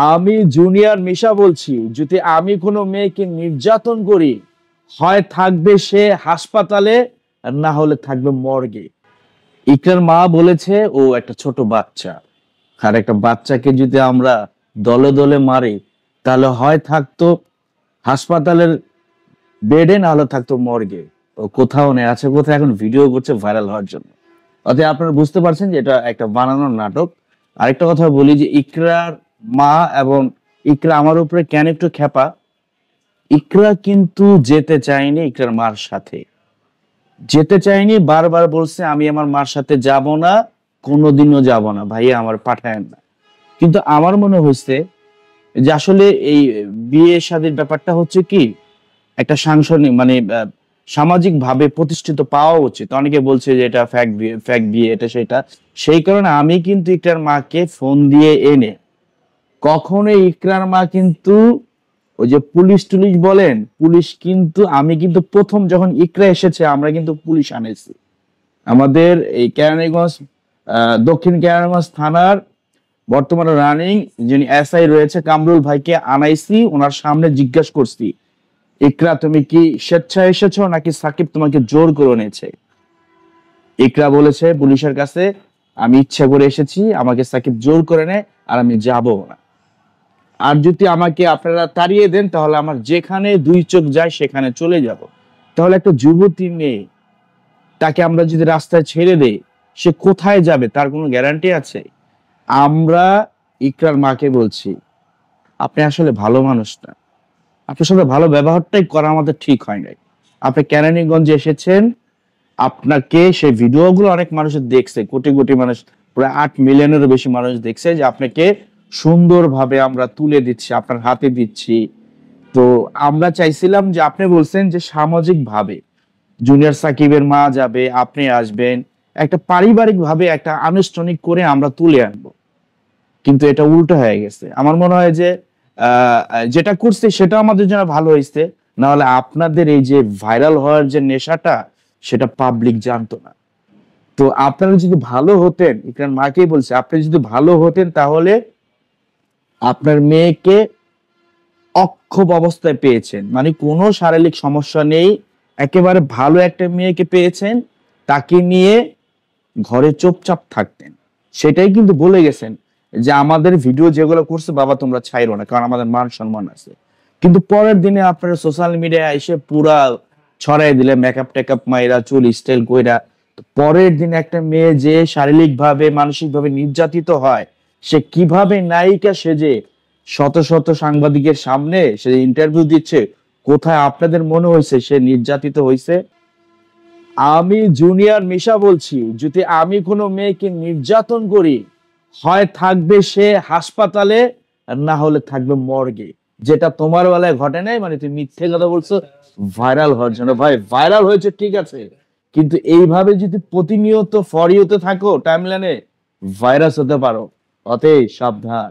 আমি জুনিয়র মিশা বলছি, যদি আমি কোনো মেয়েকে নির্যাতন করি, হয় থাকবে সে হাসপাতালে, আর না হলে থাকবে মর্গে। ইকরার মা বলেছে ও একটা ছোট বাচ্চা, আর একটা বাচ্চাকে যদি আমরা দলে দলে মারি, তাহলে হয় থাকতো হাসপাতালের বেডে, না হলে থাকতো মর্গে। ও কোথাও নেই, আছে কোথায়, এখন ভিডিও করছে ভাইরাল হওয়ার জন্য। অতএব আপনারা বুঝতে পারছেন যে এটা একটা বানানোর নাটক। আরেকটা কথা বলি যে ইকরার মা এবং ইকরা আমার উপরে কেন একটু খেপা। ইকরা কিন্তু যেতে চায়নি ইকরার মার সাথে, যেতে চায়নি, বারবার বলছে আমি আমার মার সাথে যাব না, কোনোদিনও যাব না, ভাইয়া আমার পাঠায়েন না। কিন্তু আমার মনে হয়েছে যে আসলে এই বিয়ে শাদীর ব্যাপারটা হচ্ছে কি একটা সাংসারিক মানে সামাজিক ভাবে প্রতিষ্ঠিত পাওয়া উচিত। অনেকে বলছে যে এটা ফ্যাক বিয়ে, এটা সেটা। সেই কারণে আমি কিন্তু ইকরার মাকে ফোন দিয়ে এনে, কখনো ইকরার মা কিন্তু ওই যে পুলিশ টুলিশ বলেন, পুলিশ কিন্তু আমি কিন্তু প্রথম যখন ইকরা এসেছে আমরা কিন্তু পুলিশ আনেছি। আমাদের এই কেরানীগঞ্জ দক্ষিণ কেরানীগঞ্জ থানার বর্তমানে রানিং যিনি এসআই রয়েছে কামরুল ভাইকে আনাইছি, ওনার সামনে জিজ্ঞাসা করছি, ইকরা তুমি কি স্বেচ্ছায় এসেছো নাকি সাকিব তোমাকে জোর করে এনেছে? ইকরা বলেছে পুলিশের কাছে, আমি ইচ্ছা করে এসেছি, আমাকে সাকিব জোর করে নেয়, আর আমি যাব না। আর যদি আমাকে আপনারা তাড়িয়ে দেন তাহলে আমার যেখানে দুই চোখ যায় সেখানে চলে যাব। তাহলে একটা যুবতী মেয়ে, তাকে আমরা যদি রাস্তায় ছেড়ে দেই, সে কোথায় যাবে তার কোনো গ্যারান্টি আছে? আমরা ইকরার মাকে বলছি, আপনি আসলে ভালো মানুষ না, আপনার সাথে ভালো ব্যবহারটাই করা আমাদের ঠিক হয় নাই। আপনি কেরানীগঞ্জে এসেছেন, আপনাকে সেই ভিডিওগুলো অনেক মানুষ দেখছে, কোটি কোটি মানুষ, প্রায় 8 মিলিয়নেরও বেশি মানুষ দেখছে যে আপনাকে সুন্দরভাবে আমরা তুলে দিচ্ছি, আপনার হাতে দিচ্ছি। তো আমরা চাইছিলাম যে, আপনি বলছেন যে সামাজিক ভাবে জুনিয়র সাকিবের মা যাবে, আপনি আসবেন, একটা পারিবারিক ভাবে একটা আনুষ্ঠানিক করে আমরা তুলে আনবো। কিন্তু এটা উল্টো হয়ে গেছে। আমার মনে হয় যে যেটা করছে সেটা আমাদের জন্য ভালো হয়েছে, না হলে আপনাদের এই যে ভাইরাল হওয়ার যে নেশাটা, সেটা পাবলিক জানতো না। তো আপনারা যদি ভালো হতেন, ইকরার মাকেই বলছে, আপনি যদি ভালো হতেন তাহলে আপনার মেয়েকে অক্ষম অবস্থায় পেয়েছেন, মানে কোনো শারীরিক সমস্যা নেই, একেবারে ভালো একটা মেয়েকে পেয়েছেন, তাকে নিয়ে ঘরে চুপচাপ থাকতেন। সেটাই কিন্তু বলে গেছেন যে আমাদের ভিডিও যেগুলো করছে বাবা তোমরা ছাইরো না, কারণ আমাদের মান সম্মান আছে। কিন্তু পরের দিনে আপনারা সোশ্যাল মিডিয়ায় এসে পুরা ছড়াই দিলে, মেকআপ টেকআপ মাইরা, চুল স্টাইল কইরা। তো পরের দিনে একটা মেয়ে যে শারীরিক ভাবে মানসিক ভাবে নির্যাতিত হয়, সে কিভাবে নায়িকা সেজে শত শত সাংবাদিকের সামনে সে ইন্টারভিউ দিচ্ছে, কোথায় আপনাদের মনে হয়েছে সে নির্যাতিত হয়েছে? আমি জুনিয়র মিশা বলছি, যদি আমি কোনো মেয়েকে নির্যাতন করি, হয় থাকবে সে হাসপাতালে, আর না হলে থাকবে মর্গে। যেটা তোমার বেলায় ঘটে নাই, মানে তুমি মিথ্যে কথা বলছো ভাইরাল হওয়ার জন্য। ভাই ভাইরাল হয়েছে ঠিক আছে, কিন্তু এইভাবে যদি প্রতিনিয়ত ফর ইউতে থাকো টাইমলাইনে, ভাইরাস হতে পারো। অতএব সাবধান।